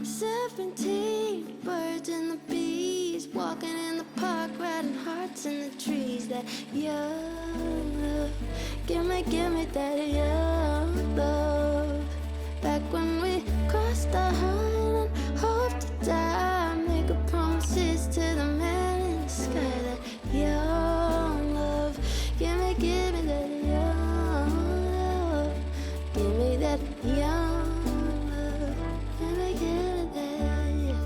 17, birds and the bees, walking in the park, riding hearts in the trees. That young love, give me that young love. Back when we crossed the line and hoped to die, making promises to the man in the sky. That young love, give me that young love. Give me that young love. Give me that, yeah.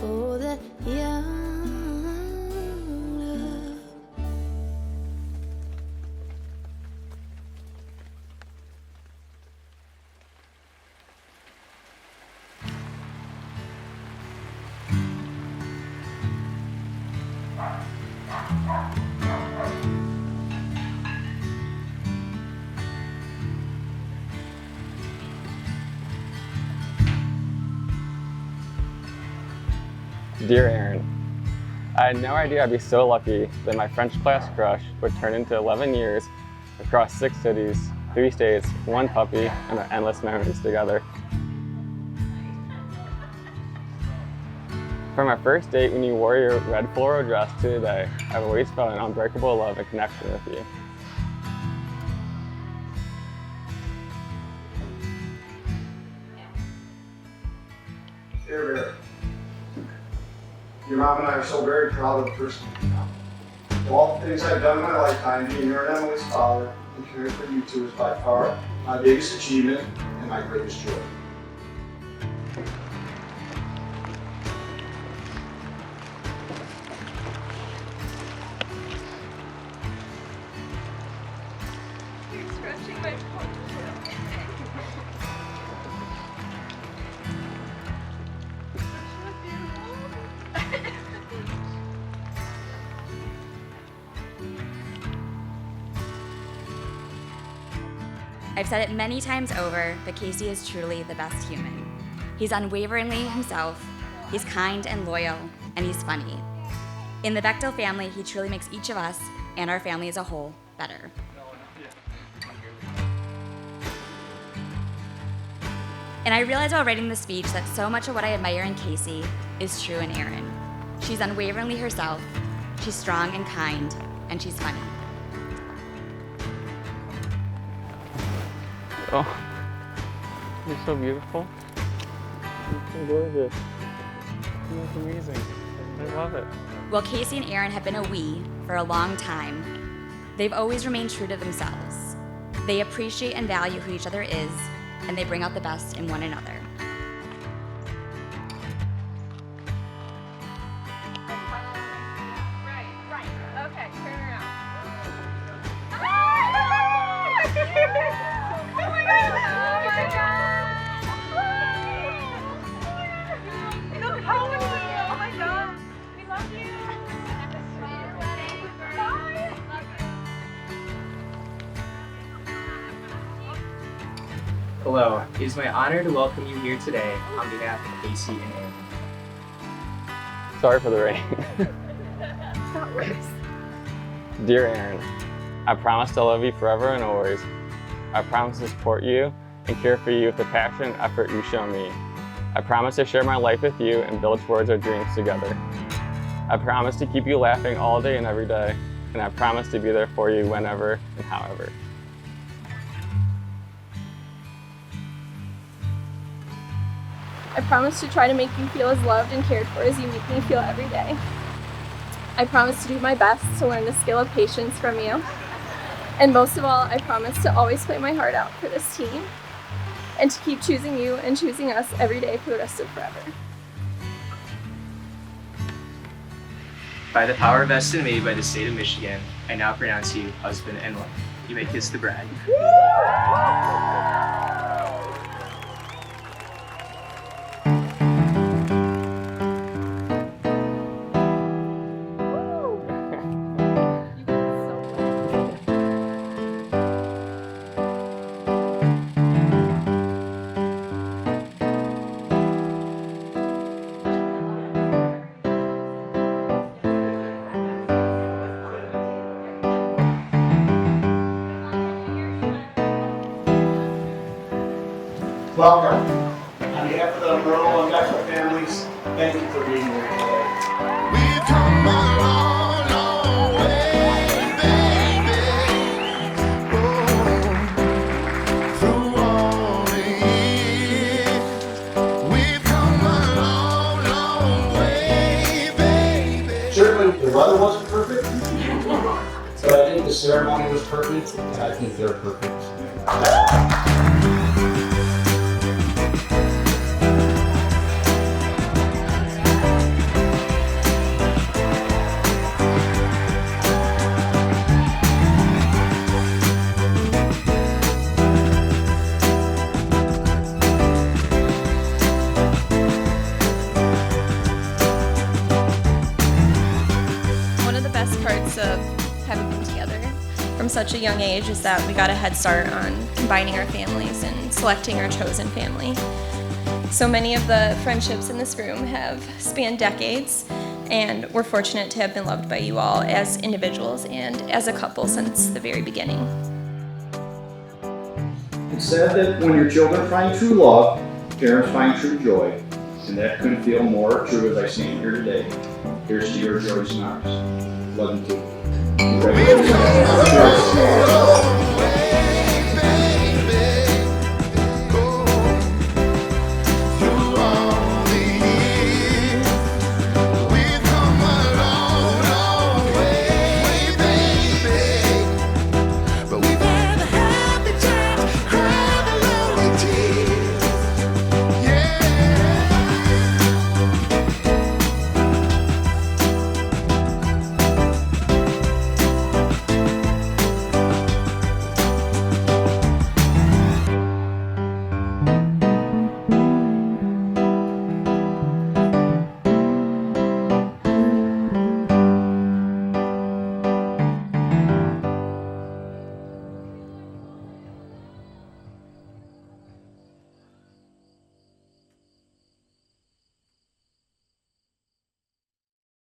Oh, that young love. Dear Erin, I had no idea I'd be so lucky that my French class crush would turn into 11 years across 6 cities, 3 states, 1 puppy, and our endless memories together. From our first date when you wore your red floral dress to today, I've always felt an unbreakable love and connection with you. Dear Erin, your mom and I are so very proud of the person you are. Of all the things I've done in my lifetime, being your and Emily's father and caring for you two is by far my biggest achievement and my greatest joy. You're scratching my I've said it many times over, but Casey is truly the best human. He's unwaveringly himself, he's kind and loyal, and he's funny. In the Bechtel family, he truly makes each of us, and our family as a whole, better. And I realized while writing the speech that so much of what I admire in Casey is true in Erin. She's unwaveringly herself, she's strong and kind, and she's funny. Oh, you're so beautiful. You're so gorgeous. You look amazing. I love it. While Casey and Erin have been a we for a long time, they've always remained true to themselves. They appreciate and value who each other is, and they bring out the best in one another. Right. Okay, turn around. Oh my god! You look beautiful. Oh my god. We love you. Bye. Hello, it is my honor to welcome you here today on behalf of Casey and Erin. Sorry for the rain. It's not worse. Dear Erin, I promise to love you forever and always. I promise to support you and care for you with the passion and effort you show me. I promise to share my life with you and build towards our dreams together. I promise to keep you laughing all day and every day, and I promise to be there for you whenever and however. I promise to try to make you feel as loved and cared for as you make me feel every day. I promise to do my best to learn the skill of patience from you. And most of all, I promise to always play my heart out for this team and to keep choosing you and choosing us every day for the rest of forever. By the power vested in me by the state of Michigan, I now pronounce you husband and wife. You may kiss the bride. Welcome. On behalf of the Merle and Becker families, thank you for being here today. We've come a long, long way, baby. Oh, through all the years. We've come a long, long way, baby. Certainly, the weather wasn't perfect, but I think the ceremony was perfect, and I think they're perfect. One of the best parts of having been together from such a young age is that we got a head start on combining our families and selecting our chosen family. So many of the friendships in this room have spanned decades, and we're fortunate to have been loved by you all as individuals and as a couple since the very beginning. It's said that when your children find true love, parents find true joy. And that couldn't feel more true as I stand here today. Here's to your joys and ours. Love you too. Congratulations.